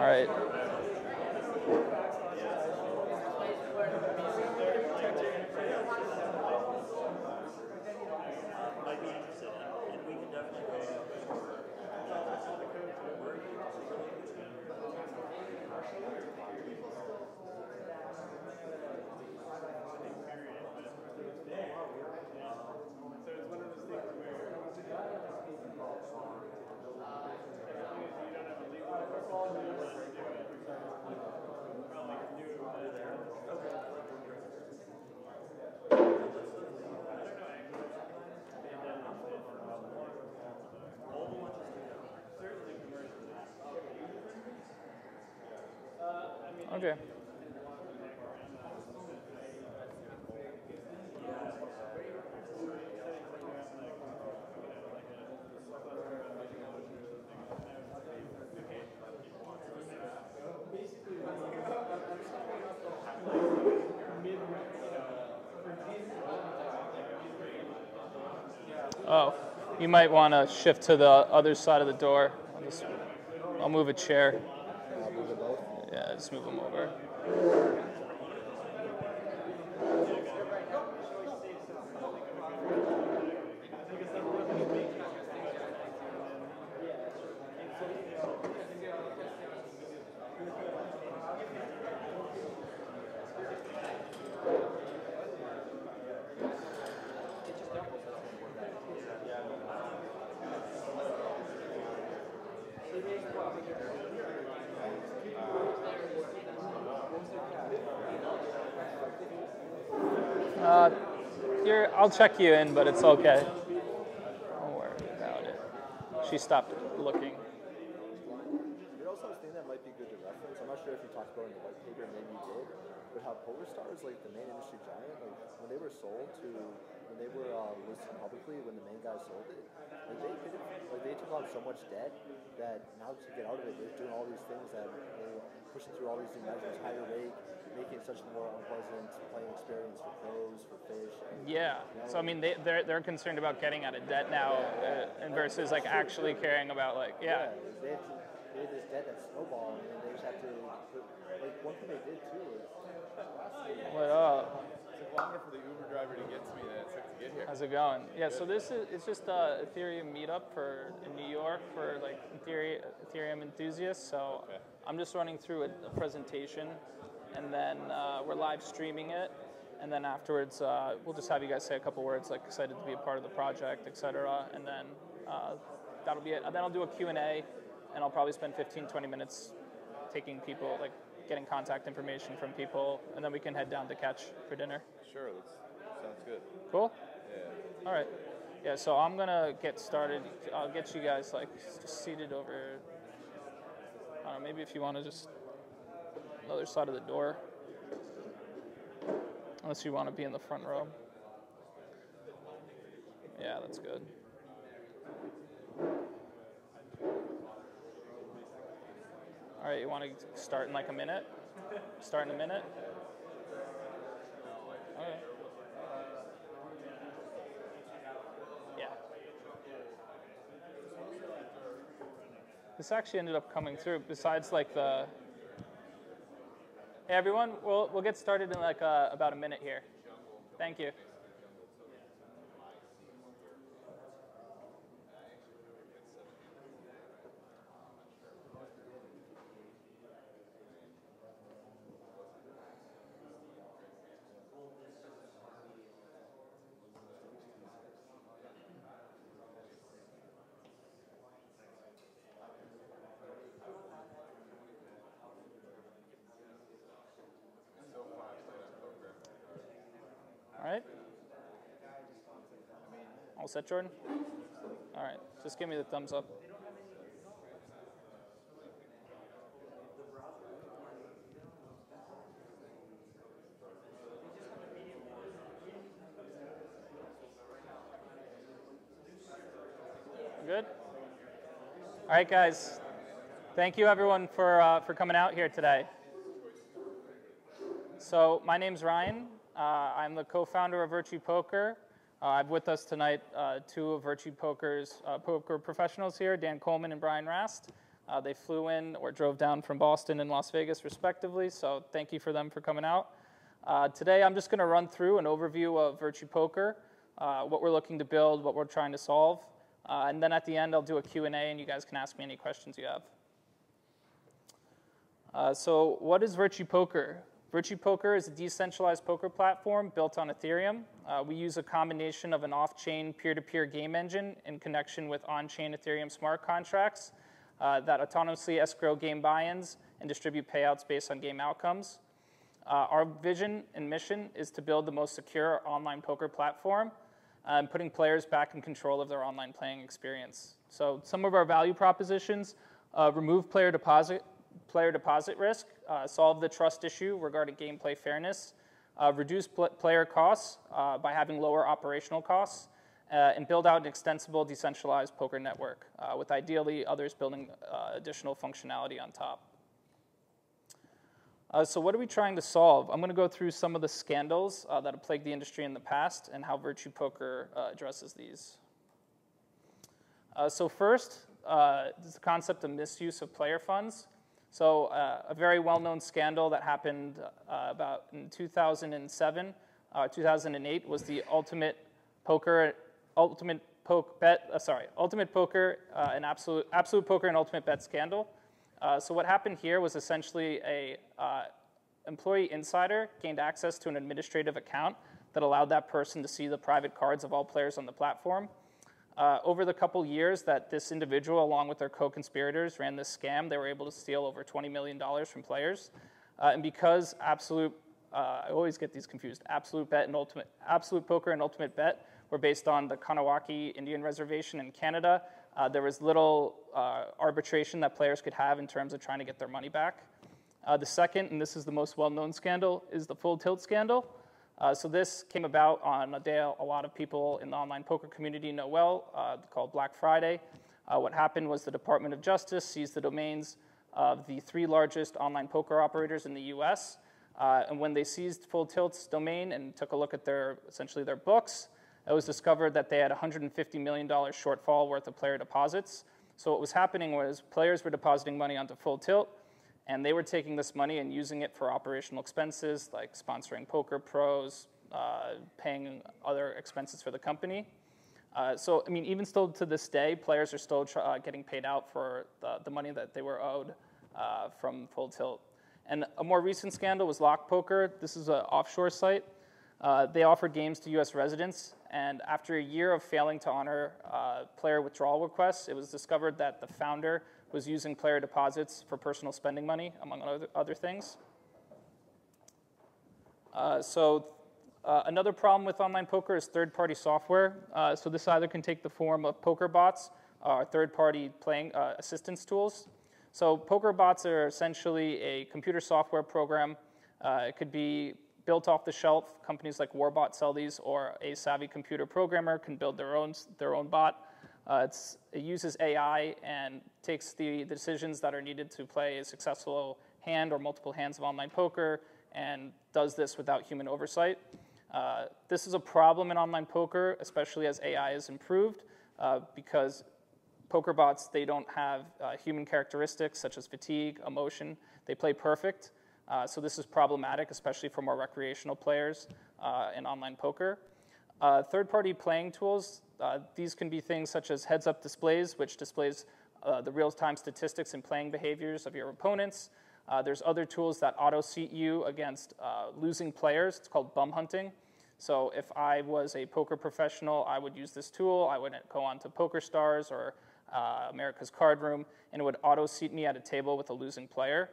All right. Okay. Oh, you might want to shift to the other side of the door. I'll move a chair. Yeah, just move them over. I'll check you in, but it's okay. Don't worry about it. She stopped looking. You know, something that might be good to reference. I'm not sure if you talked about it in the white paper, maybe you did, but how Polar Stars, like the main industry giant, like when they were sold to, when they were listed publicly, when the main guy sold it, like they took on so much debt that now to get out of it, they're doing all these things that they're pushing through all these new measures, higher rate, making it such a more unpleasant playing experience for pros, for fish. Yeah. You know, so I mean, they're concerned about getting out of debt now, and versus like actually caring about like they have this debt that's snowballing, and they just have to like one thing they did too is. What up? It took longer for the Uber driver to get to me than it took to get here. How's it going? Yeah. Good. So this is it's just a Ethereum meetup in New York for like Ethereum enthusiasts. So okay. I'm just running through a presentation. And then we're live streaming it, and then afterwards we'll just have you guys say a couple words, like excited to be a part of the project, etc. And then that'll be it. And then I'll do a Q&A, and I'll probably spend 15-20 minutes taking people, like getting contact information from people, and then we can head down to Catch for dinner. Sure, that sounds good. Cool? Yeah. All right. Yeah, so I'm going to get started. I'll get you guys like just seated over, I don't know, maybe if you want to just other side of the door, unless you want to be in the front row. Yeah, that's good. All right, you want to start in like a minute? Start in a minute? Okay. Yeah. This actually ended up coming through, besides like the... Hey everyone, we'll get started in like about a minute here. Thank you. All right. All set, Jordan? All right. Just give me the thumbs up. Good? All right, guys. Thank you, everyone, for coming out here today. So my name's Ryan. I'm the co-founder of Virtue Poker. I have with us tonight two of Virtue Poker's poker professionals here, Dan Colman and Brian Rast. They flew in or drove down from Boston and Las Vegas, respectively, so thank you for them for coming out. Today, I'm just going to run through an overview of Virtue Poker, what we're looking to build, what we're trying to solve, and then at the end, I'll do a Q&A, and you guys can ask me any questions you have. So what is Virtue Poker? Virtue Poker is a decentralized poker platform built on Ethereum. We use a combination of an off-chain peer-to-peer game engine in connection with on-chain Ethereum smart contracts that autonomously escrow game buy-ins and distribute payouts based on game outcomes. Our vision and mission is to build the most secure online poker platform and putting players back in control of their online playing experience. So some of our value propositions: remove player deposit risk, solve the trust issue regarding gameplay fairness, reduce player costs by having lower operational costs, and build out an extensible decentralized poker network, with ideally others building additional functionality on top. So what are we trying to solve? I'm going to go through some of the scandals that have plagued the industry in the past and how Virtue Poker addresses these. So first, is the concept of misuse of player funds. So a very well-known scandal that happened about in 2007, 2008 was the Ultimate Poker and Absolute Poker and Ultimate Bet scandal. So what happened here was essentially a employee insider gained access to an administrative account that allowed that person to see the private cards of all players on the platform. Over the couple years that this individual, along with their co-conspirators, ran this scam, they were able to steal over $20 million from players. And because I always get these confused, Absolute Poker and Ultimate Bet were based on the Kanawaki Indian Reservation in Canada, there was little arbitration that players could have in terms of trying to get their money back. The second, and this is the most well-known scandal, is the Full Tilt scandal. So this came about on a day a lot of people in the online poker community know well, called Black Friday. What happened was the Department of Justice seized the domains of the 3 largest online poker operators in the US. And when they seized Full Tilt's domain and took a look at essentially their books, it was discovered that they had $150 million shortfall worth of player deposits. So what was happening was players were depositing money onto Full Tilt, and they were taking this money and using it for operational expenses like sponsoring poker pros, paying other expenses for the company. So, I mean, even still to this day, players are still getting paid out for the money that they were owed from Full Tilt. And a more recent scandal was Lock Poker. This is an offshore site. They offered games to US residents, and after a year of failing to honor player withdrawal requests, it was discovered that the founder was using player deposits for personal spending money, among other things. Another problem with online poker is third-party software. So this either can take the form of poker bots or third-party playing assistance tools. So poker bots are essentially a computer software program. It could be built off the shelf. Companies like Warbot sell these, or a savvy computer programmer can build their own bot. It uses AI and takes the decisions that are needed to play a successful hand or multiple hands of online poker and does this without human oversight. This is a problem in online poker, especially as AI is improved, because poker bots, they don't have human characteristics such as fatigue, emotion. They play perfect. So this is problematic, especially for more recreational players in online poker. Third-party playing tools, these can be things such as heads-up displays, which displays the real-time statistics and playing behaviors of your opponents. There's other tools that auto-seat you against losing players. It's called bum hunting. So if I was a poker professional, I would use this tool. I would go on to PokerStars or America's Card Room, and it would auto-seat me at a table with a losing player,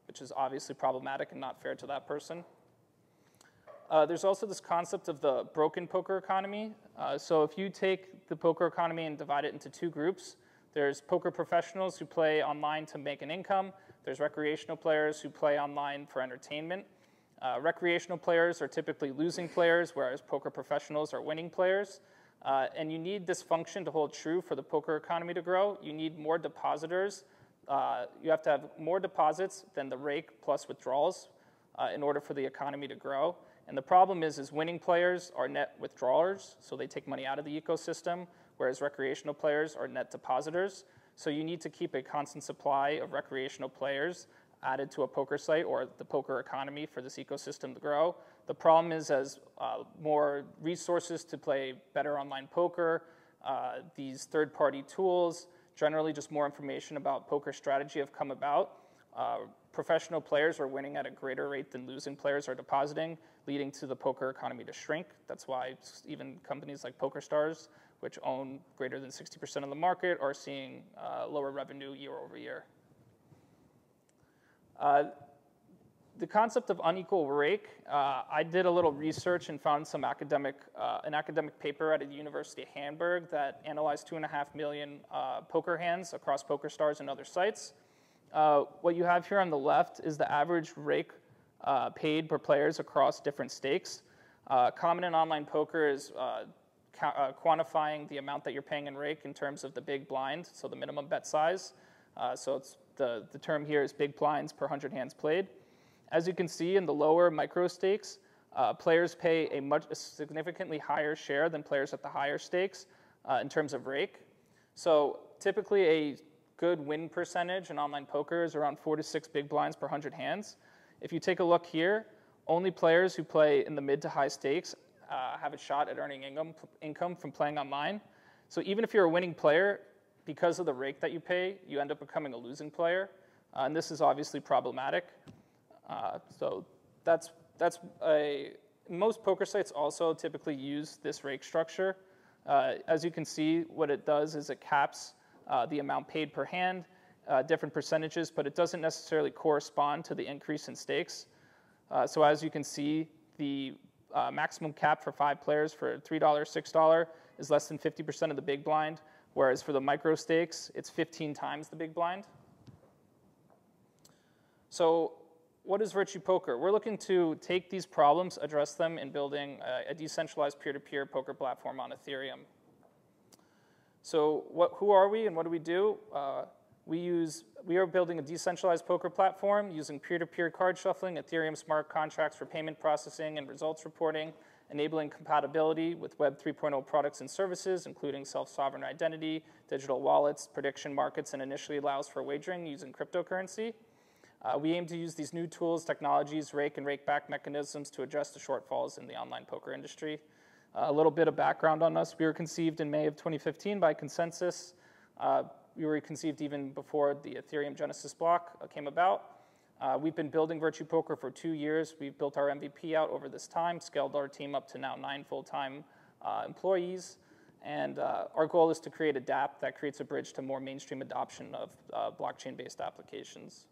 which is obviously problematic and not fair to that person. There's also this concept of the broken poker economy. So if you take the poker economy and divide it into 2 groups, there's poker professionals who play online to make an income. There's recreational players who play online for entertainment. Recreational players are typically losing players, whereas poker professionals are winning players. And you need this function to hold true for the poker economy to grow. You need more depositors. You have to have more deposits than the rake plus withdrawals in order for the economy to grow. And the problem is winning players are net withdrawers, so they take money out of the ecosystem, whereas recreational players are net depositors. So you need to keep a constant supply of recreational players added to a poker site or the poker economy for this ecosystem to grow. The problem is as more resources to play better online poker, these third-party tools, generally just more information about poker strategy have come about. Professional players are winning at a greater rate than losing players are depositing, leading to the poker economy to shrink. That's why even companies like PokerStars, which own greater than 60% of the market, are seeing lower revenue year over year. The concept of unequal rake, I did a little research and found some an academic paper at the University of Hamburg that analyzed 2.5 million poker hands across PokerStars and other sites. What you have here on the left is the average rake paid per players across different stakes. Common in online poker is quantifying the amount that you're paying in rake in terms of the big blind, so the minimum bet size. So it's the term here is big blinds per 100 hands played. As you can see in the lower micro stakes, players pay a significantly higher share than players at the higher stakes in terms of rake. So typically a good win percentage in online poker is around 4 to 6 big blinds per 100 hands. If you take a look here, only players who play in the mid to high stakes have a shot at earning income from playing online. So even if you're a winning player, because of the rake that you pay, you end up becoming a losing player. And this is obviously problematic. So most poker sites also typically use this rake structure. As you can see, what it does is it caps the amount paid per hand, different percentages, but it doesn't necessarily correspond to the increase in stakes. So as you can see, the maximum cap for 5 players for $3, $6 is less than 50% of the big blind, whereas for the micro stakes, it's 15 times the big blind. So what is Virtue Poker? We're looking to take these problems, address them in building a decentralized peer-to-peer poker platform on Ethereum. So who are we and what do we do? We are building a decentralized poker platform using peer-to-peer card shuffling, Ethereum smart contracts for payment processing and results reporting, enabling compatibility with Web 3.0 products and services, including self-sovereign identity, digital wallets, prediction markets, and initially allows for wagering using cryptocurrency. We aim to use these new tools, technologies, rake and rake-back mechanisms to address the shortfalls in the online poker industry. A little bit of background on us. We were conceived in May of 2015 by Consensus. We were conceived even before the Ethereum Genesis block came about. We've been building Virtue Poker for 2 years. We've built our MVP out over this time, scaled our team up to now 9 full-time employees. And our goal is to create a DApp that creates a bridge to more mainstream adoption of blockchain-based applications.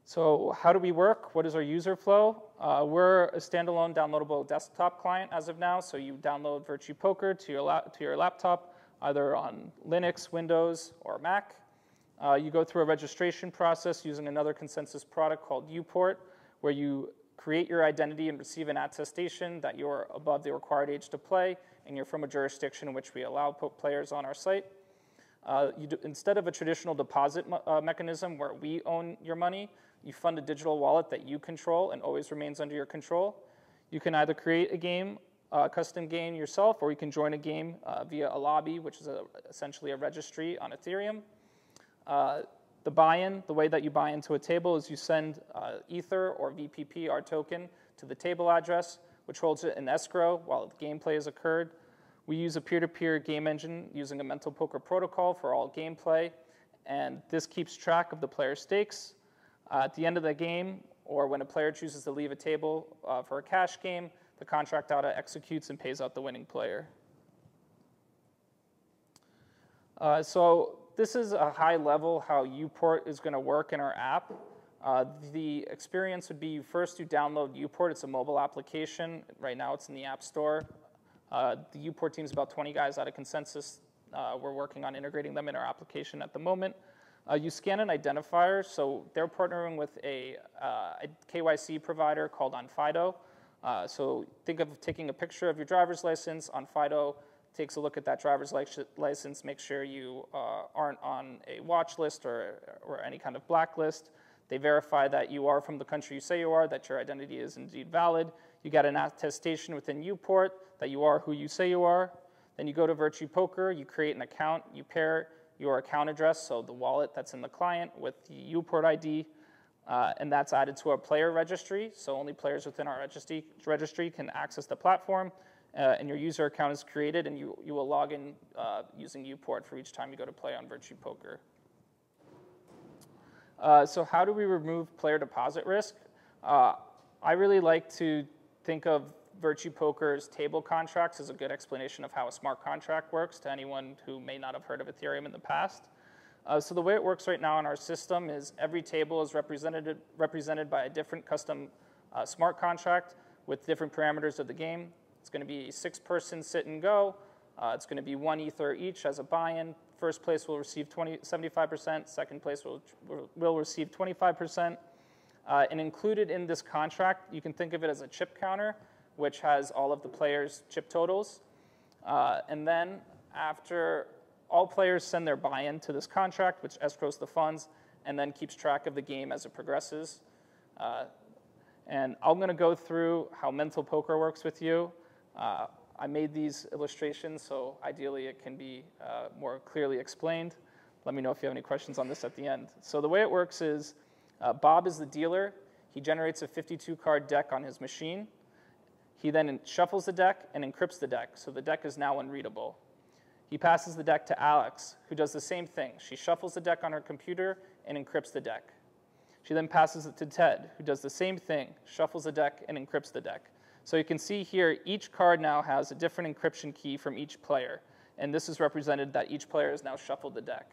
So how do we work? What is our user flow? We're a standalone downloadable desktop client as of now. So you download Virtue Poker to your laptop, either on Linux, Windows, or Mac. You go through a registration process using another Consensus product called Uport, where you create your identity and receive an attestation that you're above the required age to play, and you're from a jurisdiction in which we allow players on our site. Instead of a traditional deposit mechanism where we own your money, you fund a digital wallet that you control and always remains under your control. You can either create a game, custom game yourself, or you can join a game via a lobby, which is essentially a registry on Ethereum. The buy-in, the way that you buy into a table is you send Ether or VPP, our token, to the table address, which holds it in escrow while the gameplay has occurred. We use a peer-to-peer game engine using a mental poker protocol for all gameplay, and this keeps track of the player's stakes. At the end of the game, or when a player chooses to leave a table for a cash game, the contract data executes and pays out the winning player. So this is a high level how Uport is going to work in our app. The experience would be first you download Uport. It's a mobile application. Right now it's in the App Store. The Uport team is about 20 guys out of Consensus. We're working on integrating them in our application at the moment. You scan an identifier, so they're partnering with a KYC provider called OnFido. So think of taking a picture of your driver's license. OnFido takes a look at that driver's license, make sure you aren't on a watch list or any kind of blacklist. They verify that you are from the country you say you are, that your identity is indeed valid. You get an attestation within Uport that you are who you say you are. Then you go to Virtue Poker, you create an account, you pair your account address, so the wallet that's in the client with the UPort ID, and that's added to our player registry, so only players within our registry can access the platform, and your user account is created, and you will log in using UPort for each time you go to play on Virtue Poker. So how do we remove player deposit risk? I really like to think of Virtue Poker's table contracts as a good explanation of how a smart contract works to anyone who may not have heard of Ethereum in the past. So the way it works right now in our system is every table is represented by a different custom smart contract with different parameters of the game. It's going to be a 6-person sit and go. It's going to be 1 Ether each as a buy-in. First place will receive 75%. Second place will receive 25%. And included in this contract, you can think of it as a chip counter, which has all of the players' chip totals. And then after all players send their buy-in to this contract, which escrows the funds, and then keeps track of the game as it progresses. And I'm going to go through how mental poker works with you. I made these illustrations, so ideally it can be more clearly explained. Let me know if you have any questions on this at the end. So the way it works is Bob is the dealer. He generates a 52-card deck on his machine. He then shuffles the deck and encrypts the deck, so the deck is now unreadable. He passes the deck to Alex, who does the same thing. She shuffles the deck on her computer and encrypts the deck. She then passes it to Ted, who does the same thing, shuffles the deck and encrypts the deck. So you can see here, each card now has a different encryption key from each player. And this is represented that each player has now shuffled the deck.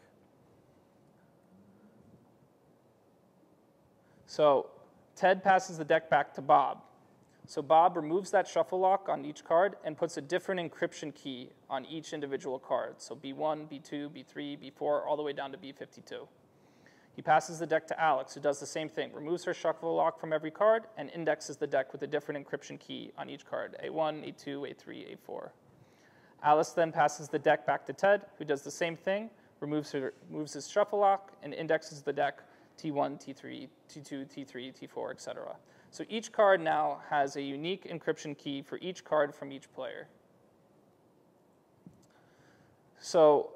So Ted passes the deck back to Bob. So Bob removes that shuffle lock on each card and puts a different encryption key on each individual card. So B1, B2, B3, B4, all the way down to B52. He passes the deck to Alex, who does the same thing, removes her shuffle lock from every card and indexes the deck with a different encryption key on each card, A1, A2, A3, A4. Alice then passes the deck back to Ted, who does the same thing, removes his shuffle lock and indexes the deck T1, T3, T2, T3, T4, etc. So each card now has a unique encryption key for each card from each player. So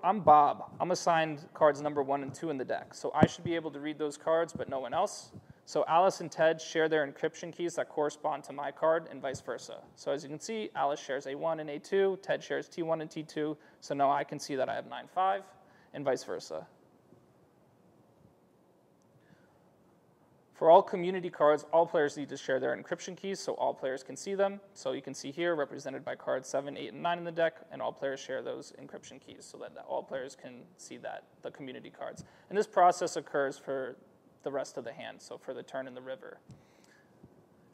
I'm Bob. I'm assigned cards number 1 and 2 in the deck. So I should be able to read those cards, but no one else. So Alice and Ted share their encryption keys that correspond to my card and vice versa. So as you can see, Alice shares A1 and A2. Ted shares T1 and T2. So now I can see that I have 9-5 and vice versa. For all community cards, all players need to share their encryption keys so all players can see them. So you can see here, represented by cards 7, 8, and 9 in the deck, and all players share those encryption keys so that all players can see the community cards. And this process occurs for the rest of the hand, so for the turn in the river.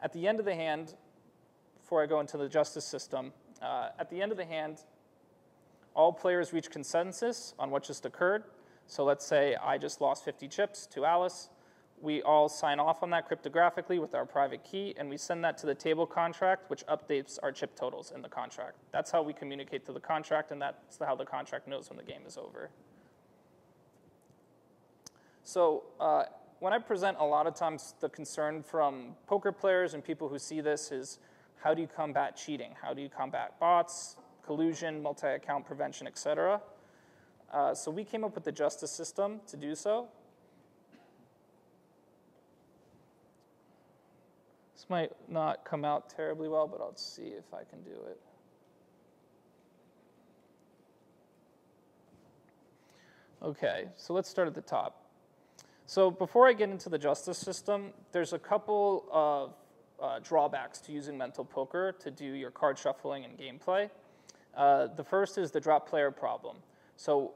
At the end of the hand, before I go into the justice system, at the end of the hand, all players reach consensus on what just occurred. So let's say I just lost 50 chips to Alice. We all sign off on that cryptographically with our private key, and we send that to the table contract, which updates our chip totals in the contract. That's how we communicate to the contract, and that's how the contract knows when the game is over. So when I present, a lot of times the concern from poker players and people who see this is, how do you combat cheating? How do you combat bots, collusion, multi-account prevention, etc.? So we came up with the justice system to do so. This might not come out terribly well, but I'll see if I can do it. Okay, so let's start at the top. So before I get into the justice system, there's a couple of drawbacks to using mental poker to do your card shuffling and gameplay. The first is the drop player problem. So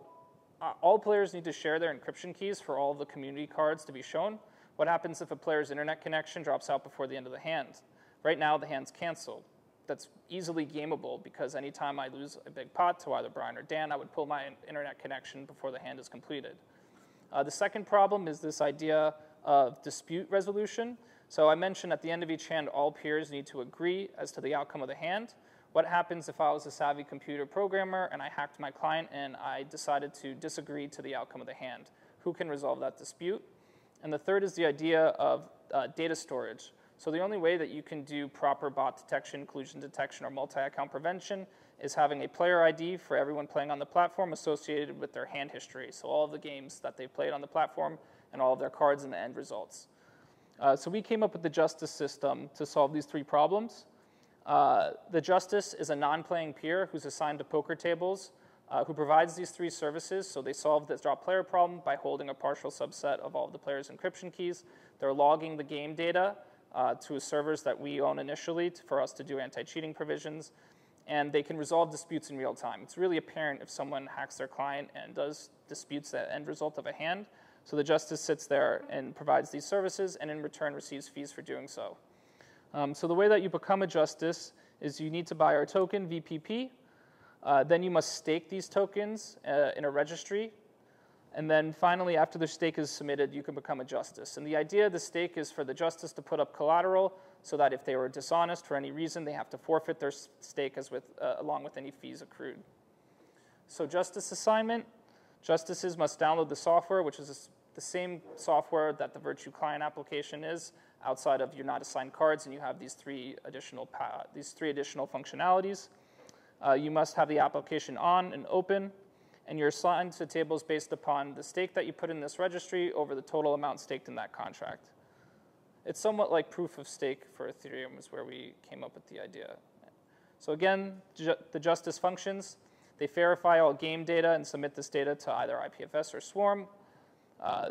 all players need to share their encryption keys for all of the community cards to be shown. What happens if a player's internet connection drops out before the end of the hand? Right now, the hand's canceled. That's easily gameable because anytime I lose a big pot to either Brian or Dan, I would pull my internet connection before the hand is completed. The second problem is this idea of dispute resolution. So I mentioned at the end of each hand, all peers need to agree as to the outcome of the hand. What happens if I was a savvy computer programmer and I hacked my client and I decided to disagree to the outcome of the hand? Who can resolve that dispute? And the third is the idea of data storage. So the only way that you can do proper bot detection, collusion detection, or multi-account prevention is having a player ID for everyone playing on the platform associated with their hand history. So all of the games that they've played on the platform and all of their cards and the end results. So we came up with the Justice system to solve these three problems. The Justice is a non-playing peer who's assigned to poker tables who provides these three services. So they solve the drop player problem by holding a partial subset of all of the players' encryption keys. They're logging the game data to servers that we own initially for us to do anti-cheating provisions. And they can resolve disputes in real time. It's really apparent if someone hacks their client and disputes the end result of a hand. So the Justice sits there and provides these services and in return receives fees for doing so. So the way that you become a Justice is you need to buy our token, VPP. Then you must stake these tokens in a registry. And then finally, after the stake is submitted, you can become a Justice. And the idea of the stake is for the Justice to put up collateral so that if they were dishonest for any reason, they have to forfeit their stake along with any fees accrued. So Justice assignment. Justices must download the software, which is the same software that the Virtue client application is, outside of you're not assigned cards and you have these three additional functionalities. You must have the application on and open, and you're assigned to tables based upon the stake that you put in this registry over the total amount staked in that contract. It's somewhat like proof of stake for Ethereum is where we came up with the idea. So again, the Justice functions. They verify all game data and submit this data to either IPFS or Swarm.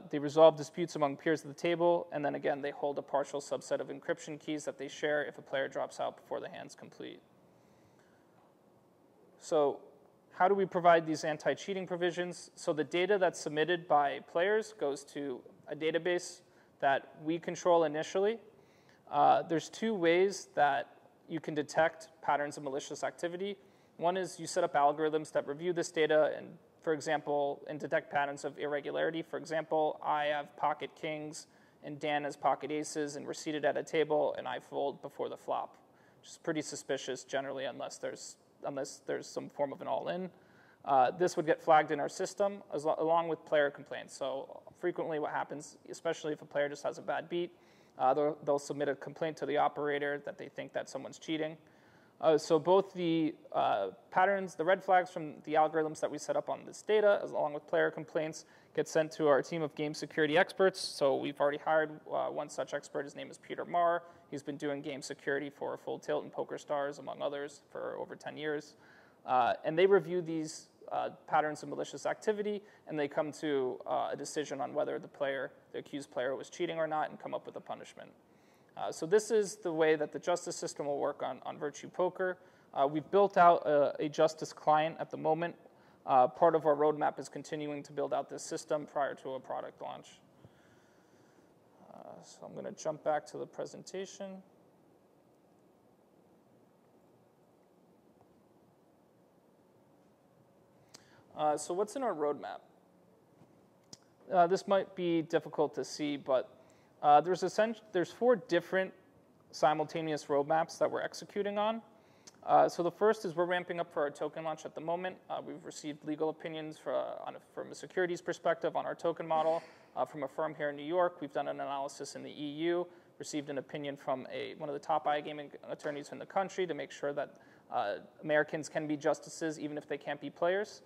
They resolve disputes among peers at the table, and then again, they hold a partial subset of encryption keys that they share if a player drops out before the hand's complete. So how do we provide these anti-cheating provisions? So the data that's submitted by players goes to a database that we control initially. There's two ways that you can detect patterns of malicious activity. One is you set up algorithms that review this data and, for example, and detect patterns of irregularity. For example, I have pocket kings and Dan has pocket aces and we're seated at a table and I fold before the flop, which is pretty suspicious generally unless there's some form of an all-in. This would get flagged in our system along with player complaints. So frequently what happens, especially if a player just has a bad beat, they'll submit a complaint to the operator that they think that someone's cheating. So both the patterns, the red flags from the algorithms that we set up on this data, along with player complaints, get sent to our team of game security experts. So we've already hired one such expert. His name is Peter Marr. He's been doing game security for Full Tilt and PokerStars, among others, for over 10 years. And they review these patterns of malicious activity, and they come to a decision on whether the accused player was cheating or not, and come up with a punishment. So this is the way that the Justice system will work on Virtue Poker. We've built out a Justice client at the moment. Part of our roadmap is continuing to build out this system prior to a product launch. So I'm going to jump back to the presentation. So what's in our roadmap? This might be difficult to see, but there's 4 different simultaneous roadmaps that we're executing on. So the first is we're ramping up for our token launch at the moment. We've received legal opinions from a securities perspective on our token model from a firm here in New York. We've done an analysis in the EU, received an opinion from one of the top iGaming attorneys in the country to make sure that Americans can be justices even if they can't be players.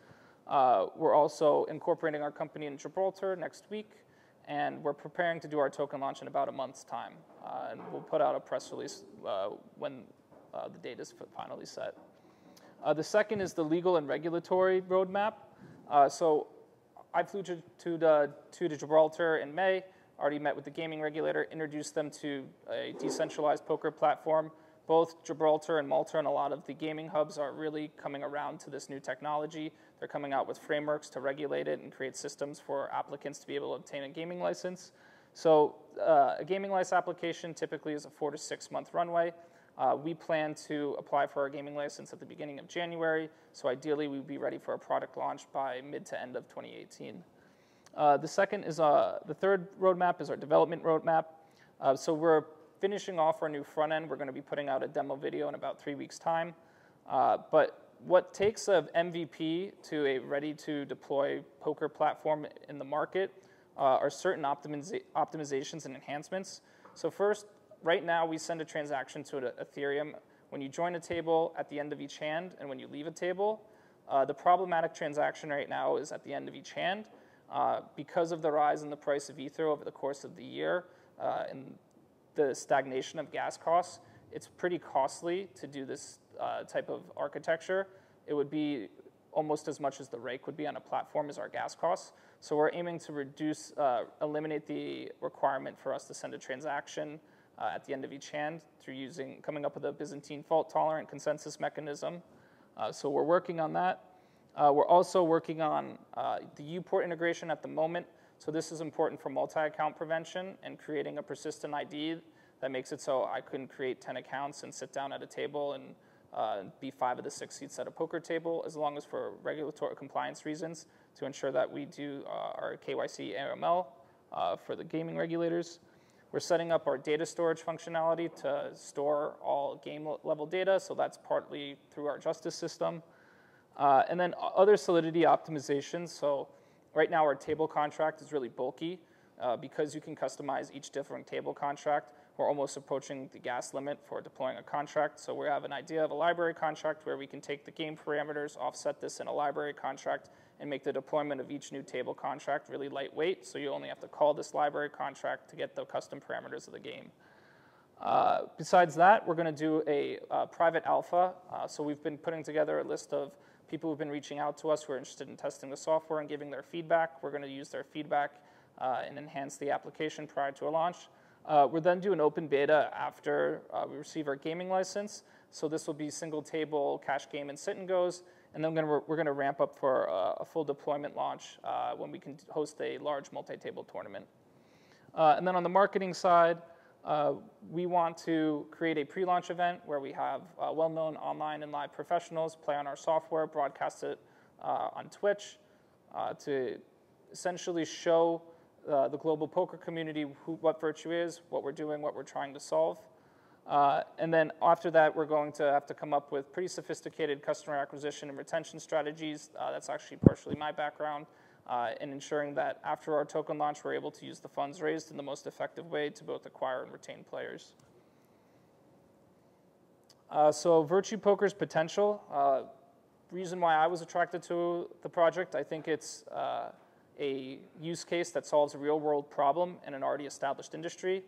We're also incorporating our company in Gibraltar next week, and we're preparing to do our token launch in about a month's time. And we'll put out a press release when the date is finally set. The second is the legal and regulatory roadmap. So I flew to Gibraltar in May, already met with the gaming regulator, introduced them to a decentralized poker platform. Both Gibraltar and Malta and a lot of the gaming hubs are really coming around to this new technology. They're coming out with frameworks to regulate it and create systems for applicants to be able to obtain a gaming license. So a gaming license application typically is a 4 to 6 month runway. We plan to apply for our gaming license at the beginning of January. So ideally, we'd be ready for a product launch by mid to end of 2018. The third roadmap is our development roadmap. So we're finishing off our new front end. We're going to be putting out a demo video in about 3 weeks' time. But what takes an MVP to a ready-to-deploy poker platform in the market are certain optimizations and enhancements. So first, right now, we send a transaction to Ethereum when you join a table at the end of each hand and when you leave a table. The problematic transaction right now is at the end of each hand. Because of the rise in the price of Ether over the course of the year and the stagnation of gas costs, it's pretty costly to do this type of architecture. It would be almost as much as the rake would be on a platform as our gas costs. So we're aiming to eliminate the requirement for us to send a transaction at the end of each hand through coming up with a Byzantine fault-tolerant consensus mechanism. So we're working on that. We're also working on the U-port integration at the moment. So this is important for multi-account prevention and creating a persistent ID that makes it so I couldn't create 10 accounts and sit down at a table and be 5 of the 6 seats at a poker table, as long as for regulatory compliance reasons to ensure that we do our KYC AML for the gaming regulators. We're setting up our data storage functionality to store all game level data, so that's partly through our justice system. And then other solidity optimizations. So right now our table contract is really bulky. Because you can customize each different table contract, we're almost approaching the gas limit for deploying a contract. So we have an idea of a library contract where we can take the game parameters, offset this in a library contract, and make the deployment of each new table contract really lightweight. So you only have to call this library contract to get the custom parameters of the game. Besides that, we're going to do a private alpha. So we've been putting together a list of people who've been reaching out to us who are interested in testing the software and giving their feedback. We're going to use their feedback and enhance the application prior to a launch. We'll then do an open beta after we receive our gaming license. So this will be single table, cash game, and sit and goes. And then we're going to ramp up for a full deployment launch when we can host a large multi-table tournament. And then on the marketing side, we want to create a pre-launch event where we have well-known online and live professionals play on our software, broadcast it on Twitch to essentially show the global poker community what Virtue is, what we're doing, what we're trying to solve. And then after that, we're going to have to come up with pretty sophisticated customer acquisition and retention strategies. That's actually partially my background. In ensuring that after our token launch, we're able to use the funds raised in the most effective way to both acquire and retain players. So Virtue Poker's potential, reason why I was attracted to the project, I think it's a use case that solves a real-world problem in an already established industry.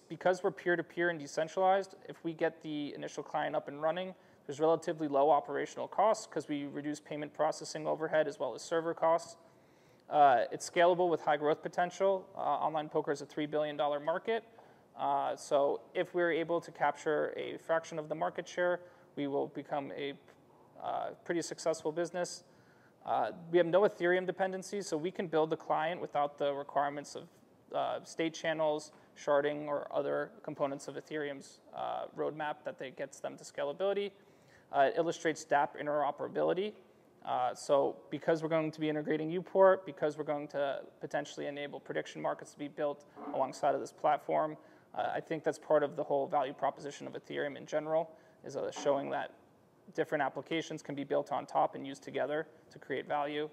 Because we're peer-to-peer and decentralized, if we get the initial client up and running, there's relatively low operational costs because we reduce payment processing overhead as well as server costs. It's scalable with high growth potential. Online poker is a $3 billion market. So if we're able to capture a fraction of the market share, we will become a pretty successful business. We have no Ethereum dependencies, so we can build the client without the requirements of state channels, sharding, or other components of Ethereum's roadmap that gets them to scalability. It illustrates DApp interoperability. So because we're going to be integrating U-port, because we're going to potentially enable prediction markets to be built alongside of this platform, I think that's part of the whole value proposition of Ethereum in general, is showing that different applications can be built on top and used together to create value.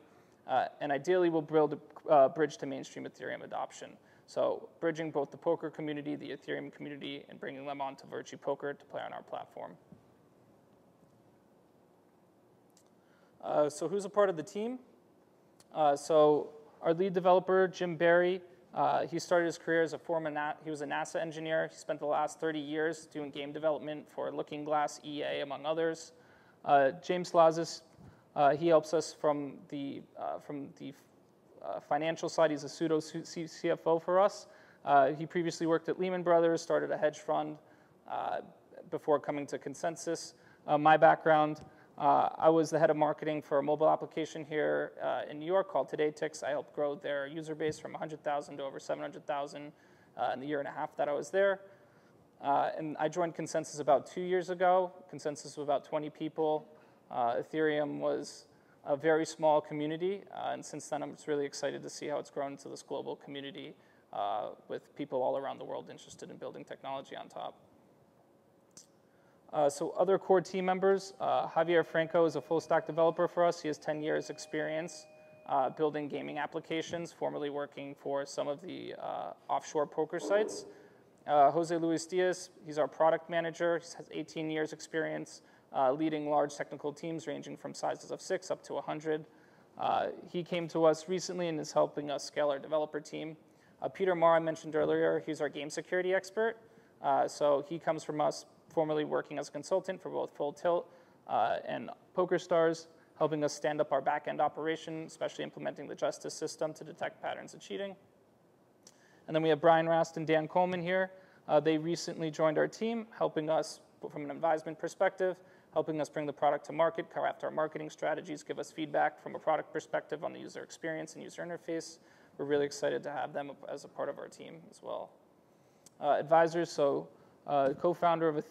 And ideally, we'll build a bridge to mainstream Ethereum adoption. So bridging both the poker community, the Ethereum community, and bringing them onto Virtue Poker to play on our platform. So who's a part of the team? So our lead developer, Jim Barry, he started his career as he was a NASA engineer. He spent the last 30 years doing game development for Looking Glass, EA, among others. James Lazis, he helps us from the financial side. He's a pseudo CFO for us. He previously worked at Lehman Brothers, started a hedge fund before coming to Consensus. My background, I was the head of marketing for a mobile application here in New York called TodayTix. I helped grow their user base from 100,000 to over 700,000 in the year and a half that I was there. And I joined Consensus about 2 years ago. Consensus was about 20 people. Ethereum was a very small community, and since then I'm just really excited to see how it's grown into this global community with people all around the world interested in building technology on top. So other core team members, Javier Franco is a full stack developer for us. He has 10 years experience building gaming applications, formerly working for some of the offshore poker sites. Jose Luis Diaz, he's our product manager. He has 18 years experience leading large technical teams ranging from sizes of 6 up to 100. He came to us recently and is helping us scale our developer team. Peter Marr, I mentioned earlier, he's our game security expert. So he comes from us formerly working as a consultant for both Full Tilt and PokerStars, helping us stand up our back-end operation, especially implementing the justice system to detect patterns of cheating. And then we have Brian Rast and Dan Colman here. They recently joined our team, helping us from an advisement perspective, helping us bring the product to market, craft our marketing strategies, give us feedback from a product perspective on the user experience and user interface. We're really excited to have them as a part of our team as well. Advisors, so co-founder of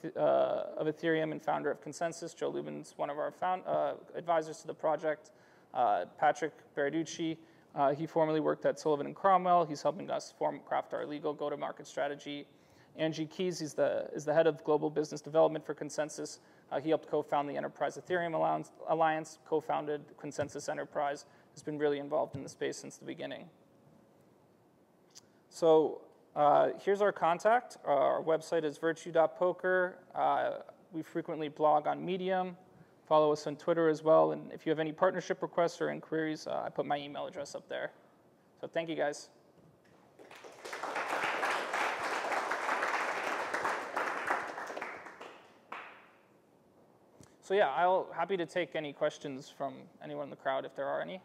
Ethereum and founder of Consensus, Joe Lubin's one of our advisors to the project. Patrick Baraducci, he formerly worked at Sullivan & Cromwell. He's helping us craft our legal go-to-market strategy. Angie Keys is the head of global business development for Consensus. He helped co-found the Enterprise Ethereum Alliance, co-founded Consensus Enterprise, has been really involved in the space since the beginning. So here's our contact. Our website is virtue.poker. We frequently blog on Medium. Follow us on Twitter as well. And if you have any partnership requests or inquiries, I put my email address up there. So thank you, guys. So yeah, I'll happy to take any questions from anyone in the crowd if there are any.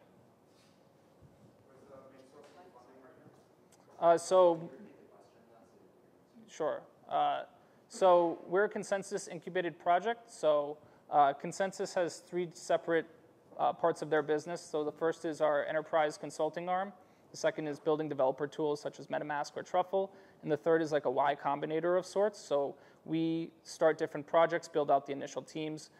Sure. So we're a Consensus incubated project. So Consensus has 3 separate parts of their business. So the first is our enterprise consulting arm. The second is building developer tools such as MetaMask or Truffle. And the third is like a Y Combinator of sorts. So we start different projects, build out the initial teams,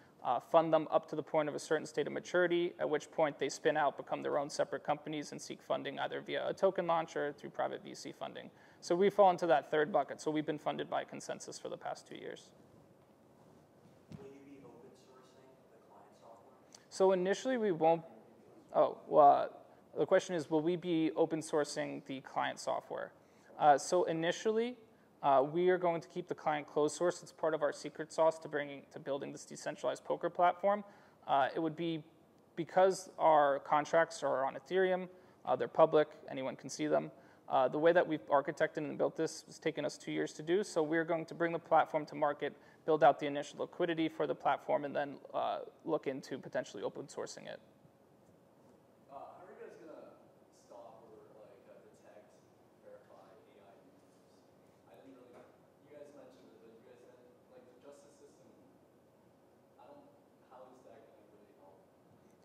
fund them up to the point of a certain state of maturity, at which point they spin out, become their own separate companies, and seek funding either via a token launch or through private VC funding. So we fall into that third bucket. So we've been funded by Consensus for the past 2 years. Will you be open sourcing the client software? So initially we won't. Oh, well, the question is, will we be open sourcing the client software? So initially, we are going to keep the client closed source. It's part of our secret sauce to building this decentralized poker platform. It would be because our contracts are on Ethereum, they're public, anyone can see them. The way that we've architected and built this has taken us 2 years to do. So we're going to bring the platform to market, build out the initial liquidity for the platform, and then look into potentially open sourcing it. How are you guys gonna stop or detect, verify AI users? I didn't really. You guys mentioned it, but you guys didn't the justice system. How is that gonna really help?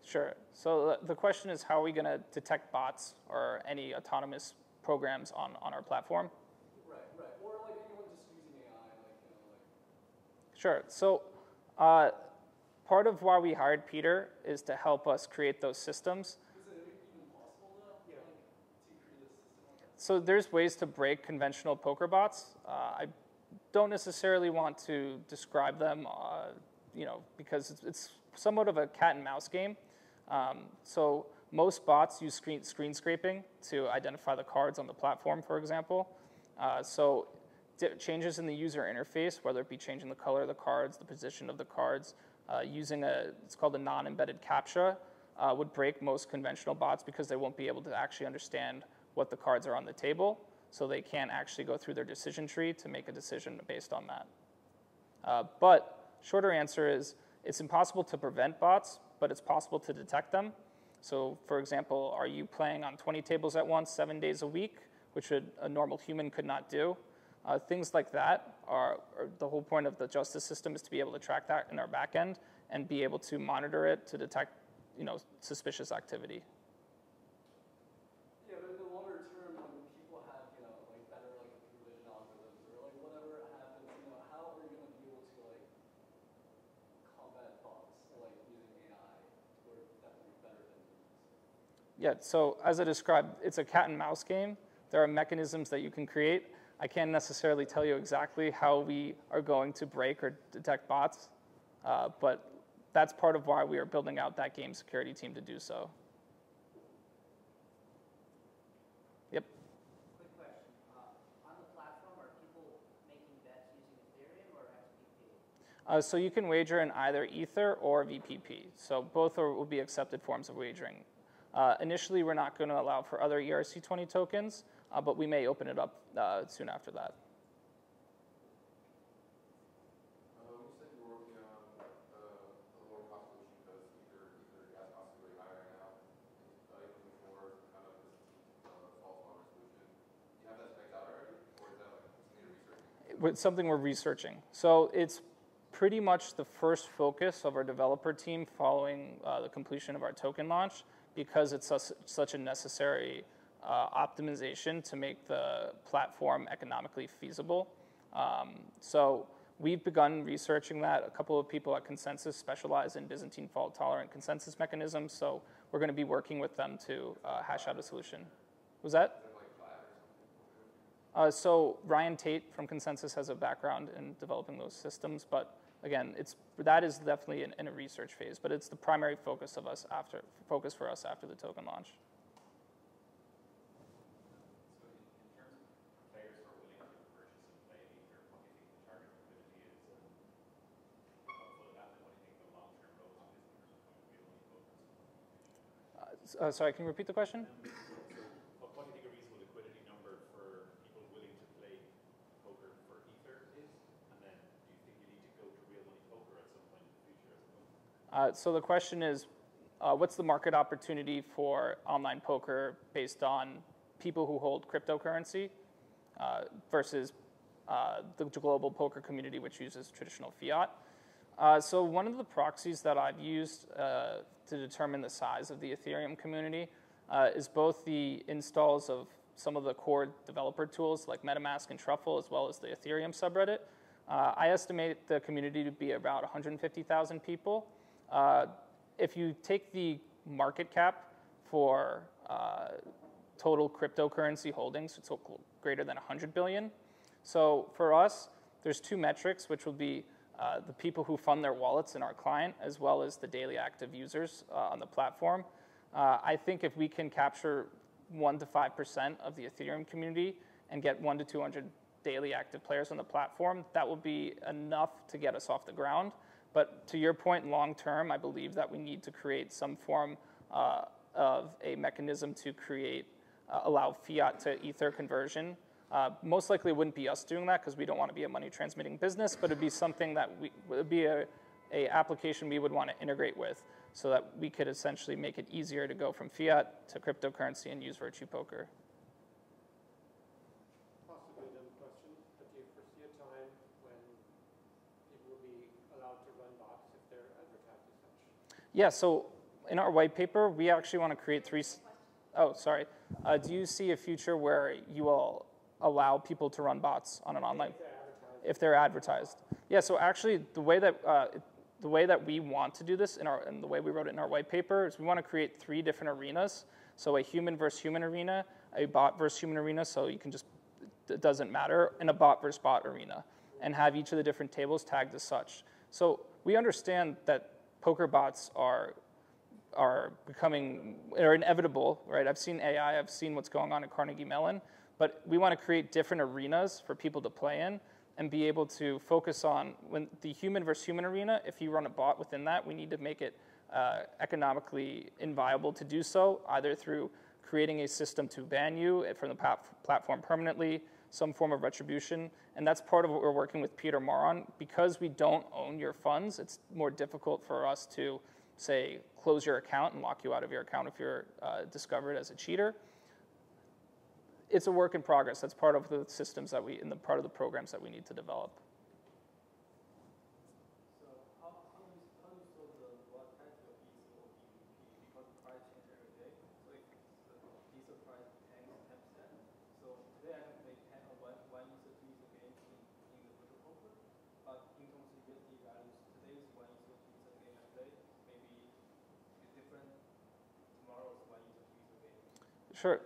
Sure. So the question is, how are we going to detect bots or any autonomous programs on our platform? Right. Or anyone just using AI, Sure. So part of why we hired Peter is to help us create those systems. Is it even possible to create a system like that? So there's ways to break conventional poker bots. I don't necessarily want to describe them, because it's somewhat of a cat and mouse game. So most bots use screen scraping to identify the cards on the platform, for example. So changes in the user interface, whether it be changing the color of the cards, the position of the cards, using it's called a non-embedded CAPTCHA, would break most conventional bots because they won't be able to actually understand what the cards are on the table. So they can't actually go through their decision tree to make a decision based on that. But shorter answer is, it's impossible to prevent bots, but it's possible to detect them. So for example, are you playing on 20 tables at once, 7 days a week, which a normal human could not do? Things like that are the whole point of the justice system, is to be able to track that in our back end and be able to monitor it to detect suspicious activity. Yeah, but in the longer term, when people have better supervision algorithms or whatever happens, how are you going to be able to combat bots using AI or definitely better than humans? Yeah, so as I described, it's a cat and mouse game. There are mechanisms that you can create. I can't necessarily tell you exactly how we are going to break or detect bots, but that's part of why we are building out that game security team to do so. Yep. Quick question. On the platform, are people So you can wager in either Ether or VPP. So both will be accepted forms of wagering. Initially, we're not going to allow for other ERC20 tokens, but we may open it up soon after that. You said you were working on a lower cost solution because Ether gas costs are really high right now. You're looking for kind of this false alarm solution. Do you have that spec out already, or is that like something you're researching? It's something we're researching. So it's pretty much the first focus of our developer team following the completion of our token launch, because it's such a necessary optimization to make the platform economically feasible. So we've begun researching that. A couple of people at Consensus specialize in Byzantine fault-tolerant consensus mechanisms, so we're going to be working with them to hash out a solution. Was that? So Ryan Tate from Consensus has a background in developing those systems, but again, that is definitely in a research phase, but it's the primary focus for us after the token launch. So in terms of players who are willing to purchase and play Ether, what do you think the target liquidity is? For that, what do you think the long-term roadmap is in terms of real money tokens? Sorry, can you repeat the question? What do you think a reasonable liquidity number for people willing to play poker for Ether is? And then do you think you need to go to real money poker at some point in the future as well? So the question is, what's the market opportunity for online poker based on people who hold cryptocurrency versus the global poker community, which uses traditional fiat? So one of the proxies that I've used to determine the size of the Ethereum community is both the installs of some of the core developer tools like MetaMask and Truffle, as well as the Ethereum subreddit. I estimate the community to be about 150,000 people. If you take the market cap for total cryptocurrency holdings, it's greater than 100 billion. So for us, there's two metrics, which will be the people who fund their wallets in our client, as well as the daily active users on the platform. I think if we can capture 1 to 5% of the Ethereum community and get 1 to 200 daily active players on the platform, that will be enough to get us off the ground. But to your point, long term, I believe that we need to create some form of a mechanism to allow fiat to Ether conversion. Most likely it wouldn't be us doing that because we don't want to be a money transmitting business, but it'd be something that would be a application we would want to integrate with so that we could essentially make it easier to go from fiat to cryptocurrency and use Virtue Poker. Possibly a dumb question, but do you foresee a time when people will be allowed to run bots if they're advertised as such? Yeah, so in our white paper, we actually want to create three. Oh, sorry. Do you see a future where you will allow people to run bots on an online? If they're advertised. Yeah, so actually the way that we want to do this and the way we wrote it in our white paper is we want to create 3 different arenas. So a human versus human arena, a bot versus human arena, so you can it doesn't matter, and a bot versus bot arena, and have each of the different tables tagged as such. So we understand that poker bots are inevitable, right? I've seen AI, I've seen what's going on at Carnegie Mellon, but we want to create different arenas for people to play in and be able to focus on when the human versus human arena. If you run a bot within that, we need to make it economically inviable to do so, either through creating a system to ban you from the platform permanently, some form of retribution, and that's part of what we're working with Peter Marr on. Because we don't own your funds, it's more difficult for us to, say, close your account and lock you out of your account if you're discovered as a cheater. It's a work in progress. That's part of the systems that part of the programs that we need to develop. So how do you solve the volatility of Ether or VPP because the price changes every day? So if the Ether price tanks 10%, so today I can play 10 or one Ether to Ether game in the virtual poker, but in terms of USD values, today's one Ether to Ether game I play maybe is different tomorrow's one Ether to Ether game. Sure.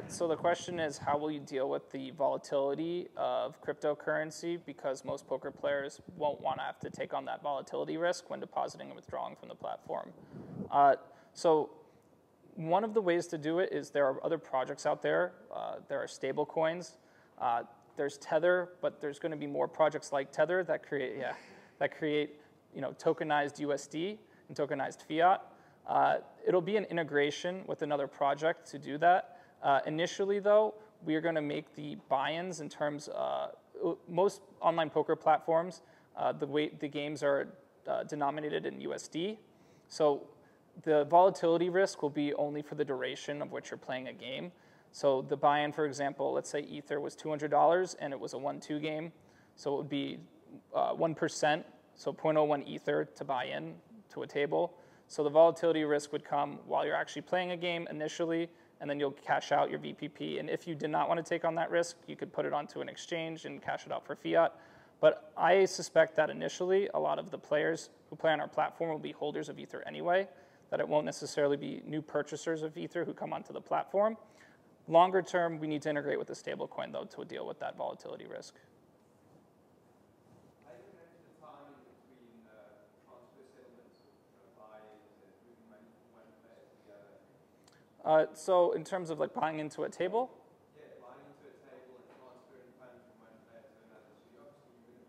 So the question is, how will you deal with the volatility of cryptocurrency, because most poker players won't want to have to take on that volatility risk when depositing and withdrawing from the platform. So one of the ways to do it is there are other projects out there. There are stable coins. There's Tether, but there's going to be more projects like Tether that create tokenized USD and tokenized fiat. It'll be an integration with another project to do that. Initially, though, we are going to make the buy-ins in terms most online poker platforms, the way the games are denominated in USD. So the volatility risk will be only for the duration of which you're playing a game. So the buy-in, for example, let's say Ether was $200 and it was a 1-2 game. So it would be 1%, so 0.01 Ether to buy in to a table. So the volatility risk would come while you're actually playing a game initially, and then you'll cash out your VPP. And if you did not want to take on that risk, you could put it onto an exchange and cash it out for fiat. But I suspect that initially, a lot of the players who play on our platform will be holders of Ether anyway, that it won't necessarily be new purchasers of Ether who come onto the platform. Longer term, we need to integrate with the stablecoin, though, to deal with that volatility risk. How do you manage the timing between transfer settlements, buy-ins, and moving money from one player to the other? So in terms of like buying into a table? Yeah, buying into a table and transferring funds from one player to another. So you're obviously going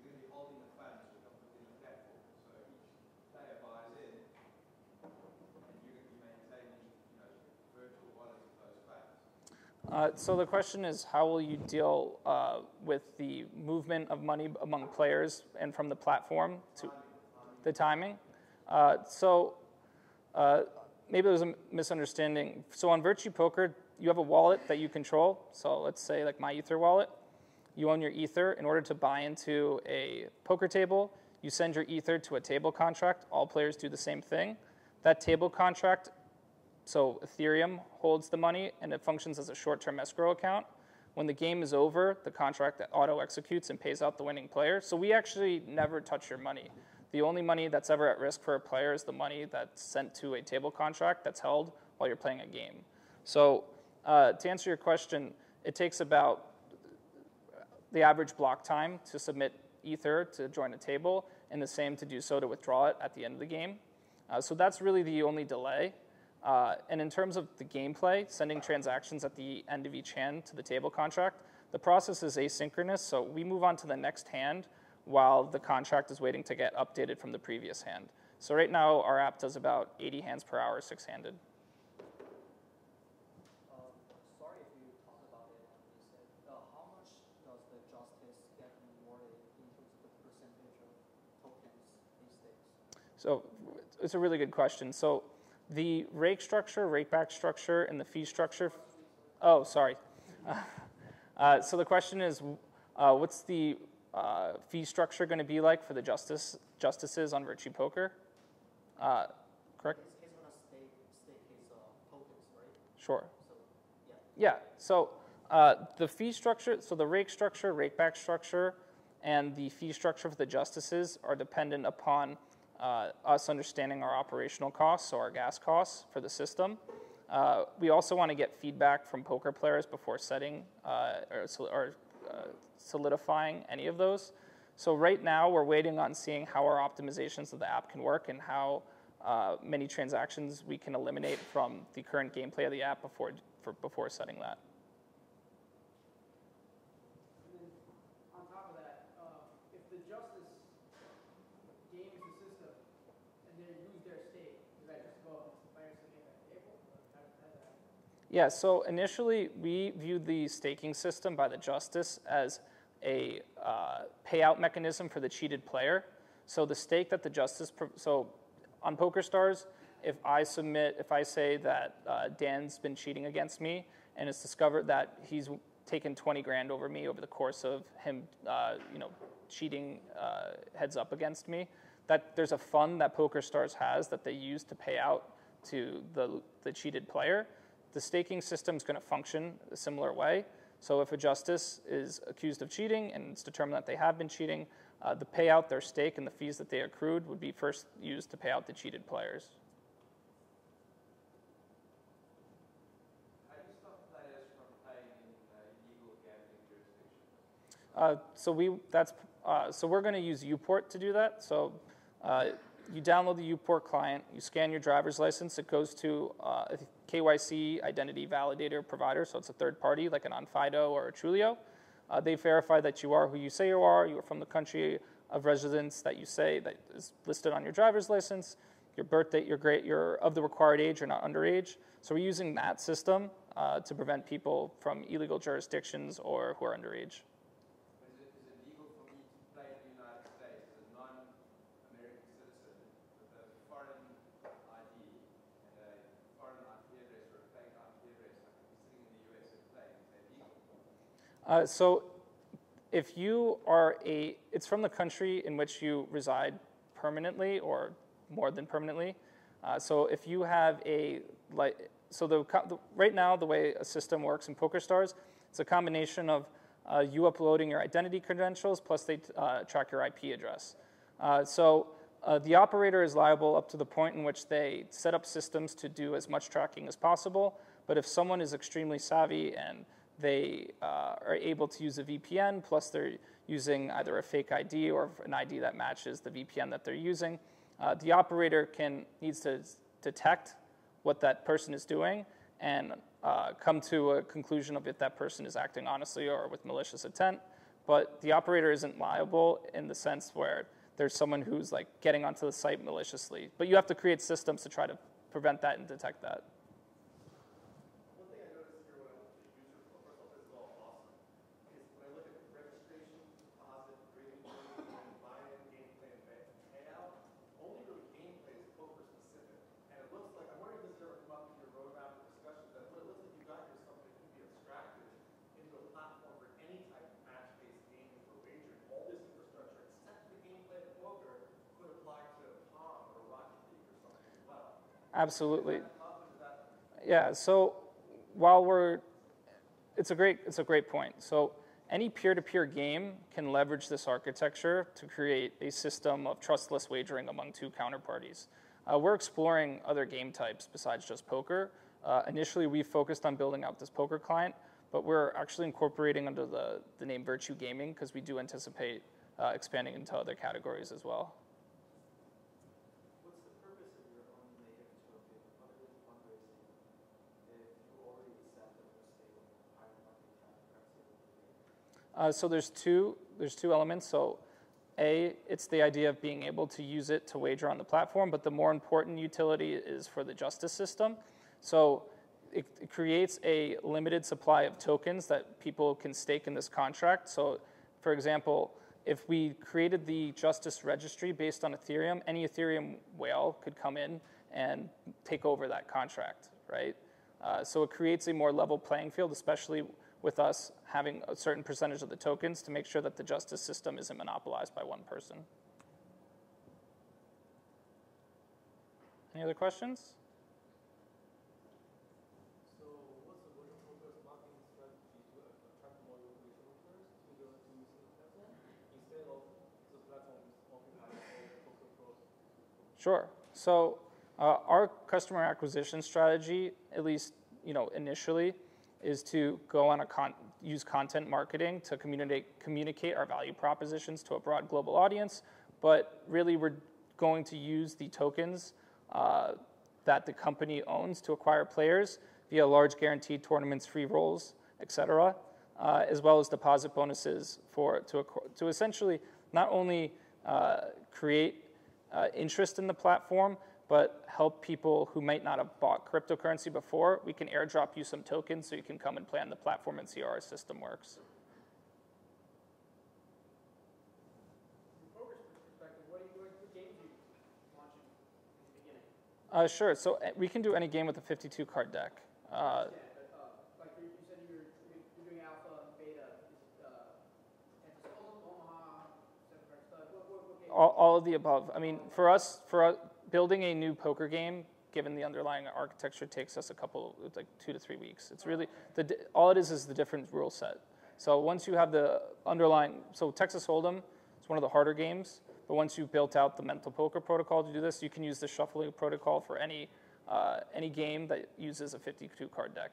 to be holding the funds within the platform. So each player buys in, and you're going to be maintaining virtual wallets of those funds. So the question is, how will you deal with the movement of money among players and from the platform to the timing? Maybe there's a misunderstanding. So on Virtue Poker, you have a wallet that you control. So let's say like my Ether wallet. You own your Ether. In order to buy into a poker table, you send your Ether to a table contract. All players do the same thing. That table contract, so Ethereum holds the money, and it functions as a short-term escrow account. When the game is over, the contract auto-executes and pays out the winning player. So we actually never touch your money. The only money that's ever at risk for a player is the money that's sent to a table contract that's held while you're playing a game. So to answer your question, it takes about the average block time to submit Ether to join a table, and the same to do so to withdraw it at the end of the game. So that's really the only delay. And in terms of the gameplay, sending transactions at the end of each hand to the table contract, the process is asynchronous, so we move on to the next hand while the contract is waiting to get updated from the previous hand. So right now, our app does about 80 hands per hour, six-handed. Sorry if you talked about it on this. How much does the justice get rewarded in terms of the percentage of tokens he stakes? So it's a really good question. So the rake structure, rakeback structure, and the fee structure. Oh, sorry. So the question is, what's the fee structure going to be like for the justices on Virtue Poker? Correct? He's going to stake his tokens, right? Sure. So, yeah. Yeah. So the fee structure, so the rake structure, rakeback structure, and the fee structure for the justices are dependent upon us understanding our operational costs, so our gas costs for the system. We also want to get feedback from poker players before setting or solidifying any of those. So right now, we're waiting on seeing how our optimizations of the app can work and how many transactions we can eliminate from the current gameplay of the app before setting that. And then on top of that, if the justice games the system and they lose their stake, does that just go up to the players sitting at that table? How does that happen? Yeah, so initially we viewed the staking system by the justice as a payout mechanism for the cheated player. So the stake that the justice, so on PokerStars, if I say that Dan's been cheating against me and it's discovered that he's taken 20 grand over me over the course of him, cheating heads up against me, that there's a fund that PokerStars has that they use to pay out to the cheated player. The staking system is going to function a similar way. So if a justice is accused of cheating and it's determined that they have been cheating, the payout, their stake, and the fees that they accrued would be first used to pay out the cheated players. So we're going to use Uport to do that. So you download the Uport client, you scan your driver's license, it goes to a KYC identity validator provider, so it's a third party like an OnFido or a Trulio. They verify that you are who you say you are from the country of residence that you say that is listed on your driver's license, your birth date, you're of the required age, you're not underage. So we're using that system to prevent people from illegal jurisdictions or who are underage. Is it legal for me to play in the United States as a non-American citizen with a foreign ID and a foreign IP address or a fake IP address? I could be sitting in the US and playing. Is that legal? So if you are it's from the country in which you reside permanently or more than permanently. So if you have right now the way a system works in PokerStars, it's a combination of you uploading your identity credentials plus they track your IP address. So the operator is liable up to the point in which they set up systems to do as much tracking as possible. But if someone is extremely savvy and they are able to use a VPN, plus they're using either a fake ID or an ID that matches the VPN that they're using, the operator needs to detect what that person is doing and come to a conclusion of if that person is acting honestly or with malicious intent. But the operator isn't liable in the sense where there's someone who's like getting onto the site maliciously. But you have to create systems to try to prevent that and detect that. One thing I noticed here when I look at the user flow, first of all, this is all awesome. Is when I look at registration, deposit, rating, buy-in, gameplay, and payout, only really gameplay is poker specific. And it looks like, I'm wondering if this has ever come up in your roadmap or discussions, that it looks like you got here something that can be abstracted into a platform for any type of match-based gaming for wagering. All this infrastructure, except for the gameplay of poker, could apply to Pong or Rocket League or something as well. Absolutely. Yeah, so it's a great point. So any peer-to-peer game can leverage this architecture to create a system of trustless wagering among two counterparties. We're exploring other game types besides just poker. Initially, we focused on building out this poker client, but we're actually incorporating under the name Virtue Gaming because we do anticipate expanding into other categories as well. What's the purpose of your own native token other than fundraising if you already accept a stable higher market cap currency? So there's two elements. So it's the idea of being able to use it to wager on the platform, but the more important utility is for the justice system. So it creates a limited supply of tokens that people can stake in this contract. So for example, if we created the justice registry based on Ethereum, any Ethereum whale could come in and take over that contract, right? So it creates a more level playing field, especially with us having a certain percentage of the tokens to make sure that the justice system isn't monopolized by one person. Any other questions? So what's the Virtual Poker's marketing strategy to attract more Virtual Pokers to the platform instead of the platform offering all poker pros? Sure. So our customer acquisition strategy, at least initially, is to go on use content marketing to communicate our value propositions to a broad global audience. But really, we're going to use the tokens that the company owns to acquire players via large guaranteed tournaments, free rolls, etc., as well as deposit bonuses to essentially not only create interest in the platform, but help people who might not have bought cryptocurrency before. We can airdrop you some tokens so you can come and play on the platform and see how our system works. From poker's perspective, what games are you launching in the beginning? Sure. So we can do any game with a 52-card deck. Like you said, you're doing alpha, beta, Texas Hold'em, Omaha, Seven Stud. What game? All of the above. I mean, for us, building a new poker game, given the underlying architecture, takes us 2 to 3 weeks. It's really all it is the different rule set. So once you have the underlying, so Texas Hold'em is one of the harder games, but once you've built out the mental poker protocol to do this, you can use the shuffling protocol for any game that uses a 52-card deck.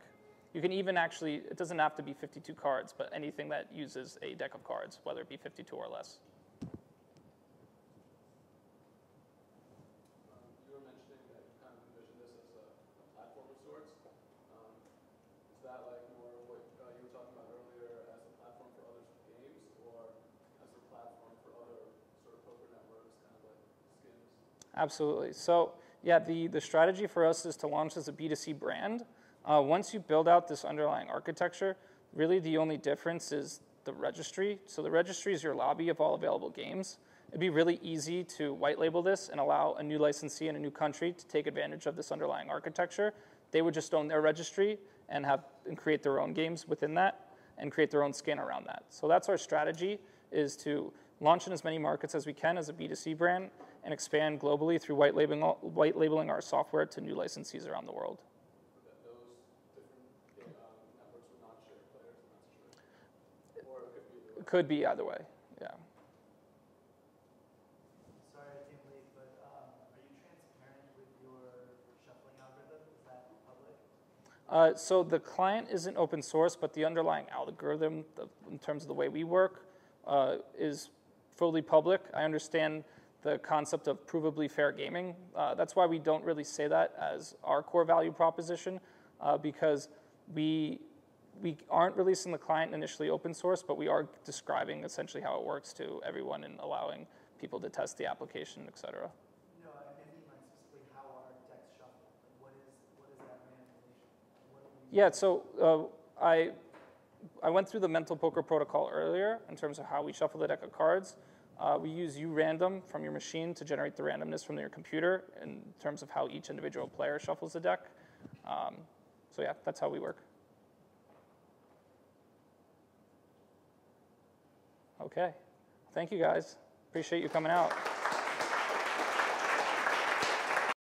You can even actually, it doesn't have to be 52 cards, but anything that uses a deck of cards, whether it be 52 or less. You were mentioning that you kind of envision this as a platform of sorts. Is that like more what you were talking about earlier as a platform for other games, or as a platform for other sort of poker networks, kind of like skins? Absolutely. So yeah, the strategy for us is to launch as a B2C brand. Once you build out this underlying architecture, really the only difference is the registry. So the registry is your lobby of all available games. It'd be really easy to white label this and allow a new licensee in a new country to take advantage of this underlying architecture. They would just own their registry and create their own games within that and create their own skin around that. So that's our strategy, is to launch in as many markets as we can as a B2C brand and expand globally through white labeling our software to new licensees around the world. Could be either way, yeah. Sorry I came late, but are you transparent with your shuffling algorithm? Is that public? So the client isn't open source, but the underlying algorithm, in terms of the way we work, is fully public. I understand the concept of provably fair gaming. That's why we don't really say that as our core value proposition, because we aren't releasing the client initially open source, but we are describing essentially how it works to everyone and allowing people to test the application, et cetera. No, I mean specifically how are decks shuffled? Like what is that randomization? Yeah, so I went through the mental poker protocol earlier in terms of how we shuffle the deck of cards. We use urandom from your machine to generate the randomness from your computer in terms of how each individual player shuffles the deck. So yeah, that's how we work. Okay. Thank you, guys. Appreciate you coming out.